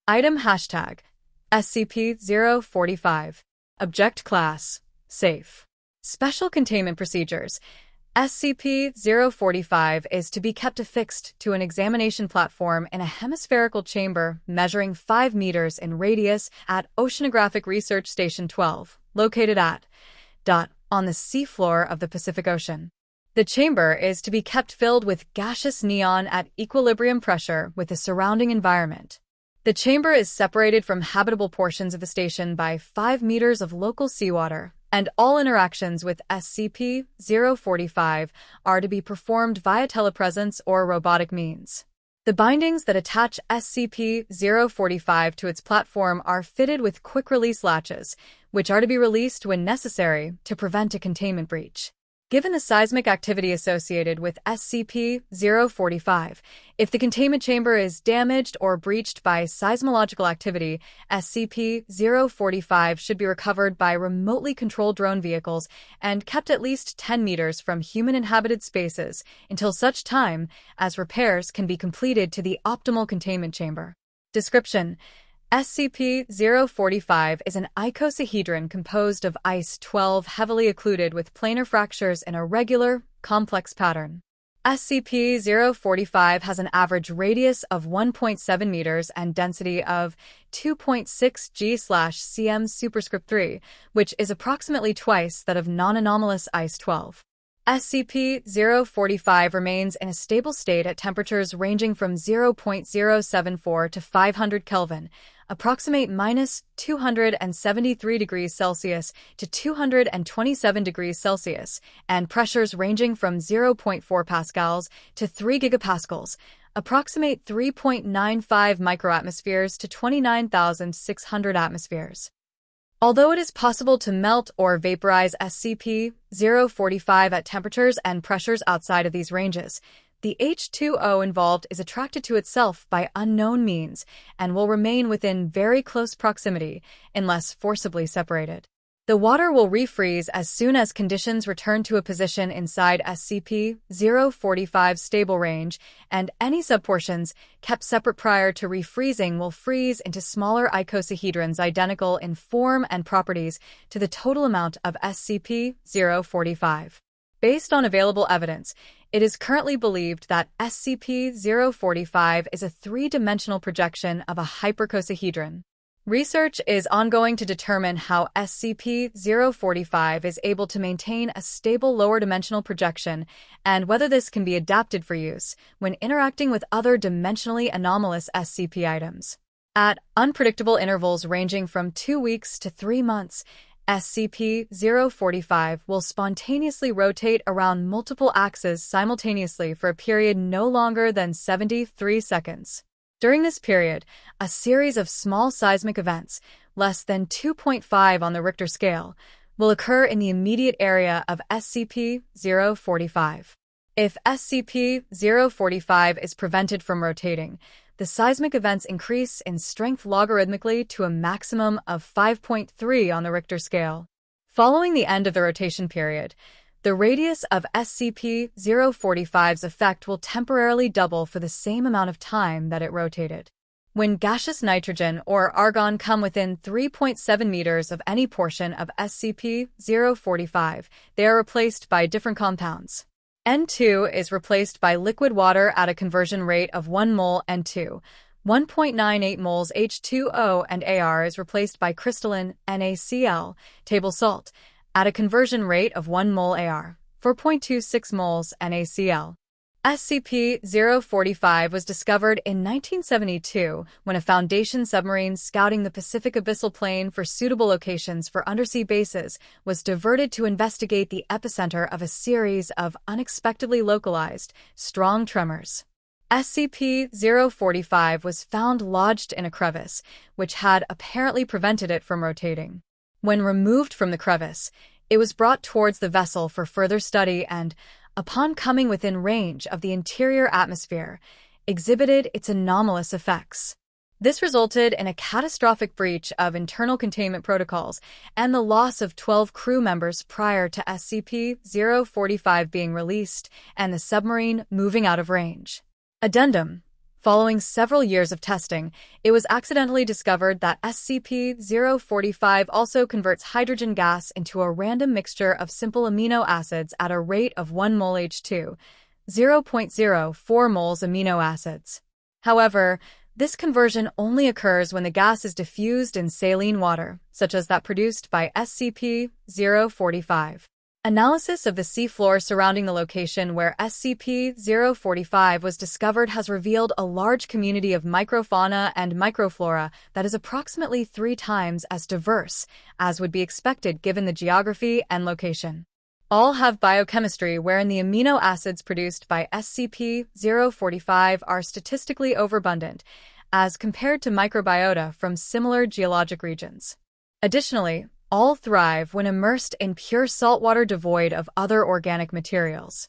Item Hashtag SCP-045. Object Class Safe. Special Containment Procedures. SCP-045 is to be kept affixed to an examination platform in a hemispherical chamber measuring 5 meters in radius at Oceanographic Research Station 12, located at on the seafloor of the Pacific Ocean. The chamber is to be kept filled with gaseous neon at equilibrium pressure with the surrounding environment. The chamber is separated from habitable portions of the station by 5 meters of local seawater, and all interactions with SCP-045 are to be performed via telepresence or robotic means. The bindings that attach SCP-045 to its platform are fitted with quick-release latches, which are to be released when necessary to prevent a containment breach. Given the seismic activity associated with SCP-045, if the containment chamber is damaged or breached by seismological activity, SCP-045 should be recovered by remotely controlled drone vehicles and kept at least 10 meters from human-inhabited spaces until such time as repairs can be completed to the optimal containment chamber. Description: SCP-045 is an icosahedron composed of ice-12 heavily occluded with planar fractures in a regular, complex pattern. SCP-045 has an average radius of 1.7 meters and density of 2.6 g/cm superscript 3, which is approximately twice that of non-anomalous ice-12. SCP-045 remains in a stable state at temperatures ranging from 0.074 to 500 Kelvin, approximate minus 273 degrees Celsius to 227 degrees Celsius, and pressures ranging from 0.4 pascals to 3 gigapascals, approximate 3.95 microatmospheres to 29,600 atmospheres. Although it is possible to melt or vaporize SCP-045 at temperatures and pressures outside of these ranges, the H2O involved is attracted to itself by unknown means and will remain within very close proximity unless forcibly separated. The water will refreeze as soon as conditions return to a position inside SCP-045's stable range, and any subportions kept separate prior to refreezing will freeze into smaller icosahedrons identical in form and properties to the total amount of SCP-045. Based on available evidence, it is currently believed that SCP-045 is a three-dimensional projection of a hypericosahedron. Research is ongoing to determine how SCP-045 is able to maintain a stable lower-dimensional projection and whether this can be adapted for use when interacting with other dimensionally anomalous SCP items. At unpredictable intervals ranging from 2 weeks to 3 months, SCP-045 will spontaneously rotate around multiple axes simultaneously for a period no longer than 73 seconds. During this period, a series of small seismic events, less than 2.5 on the Richter scale, will occur in the immediate area of SCP-045. If SCP-045 is prevented from rotating, the seismic events increase in strength logarithmically to a maximum of 5.3 on the Richter scale. Following the end of the rotation period, the radius of SCP-045's effect will temporarily double for the same amount of time that it rotated. When gaseous nitrogen or argon come within 3.7 meters of any portion of SCP-045, they are replaced by different compounds. N2 is replaced by liquid water at a conversion rate of 1 mol N2, 1.98 moles H2O, and AR is replaced by crystalline NaCl, table salt, at a conversion rate of 1 mol AR, 4.26 moles NaCl. SCP-045 was discovered in 1972 when a Foundation submarine scouting the Pacific abyssal plain for suitable locations for undersea bases was diverted to investigate the epicenter of a series of unexpectedly localized, strong tremors. SCP-045 was found lodged in a crevice, which had apparently prevented it from rotating. When removed from the crevice, it was brought towards the vessel for further study and, upon coming within range of the interior atmosphere, exhibited its anomalous effects. This resulted in a catastrophic breach of internal containment protocols and the loss of 12 crew members prior to SCP-045 being released and the submarine moving out of range. Addendum: Following several years of testing, it was accidentally discovered that SCP-045 also converts hydrogen gas into a random mixture of simple amino acids at a rate of 1 mol H2, 0.04 moles amino acids. However, this conversion only occurs when the gas is diffused in saline water, such as that produced by SCP-045. Analysis of the seafloor surrounding the location where SCP-045 was discovered has revealed a large community of microfauna and microflora that is approximately 3 times as diverse as would be expected given the geography and location. All have biochemistry wherein the amino acids produced by SCP-045 are statistically overabundant, as compared to microbiota from similar geologic regions. Additionally, all thrive when immersed in pure saltwater devoid of other organic materials.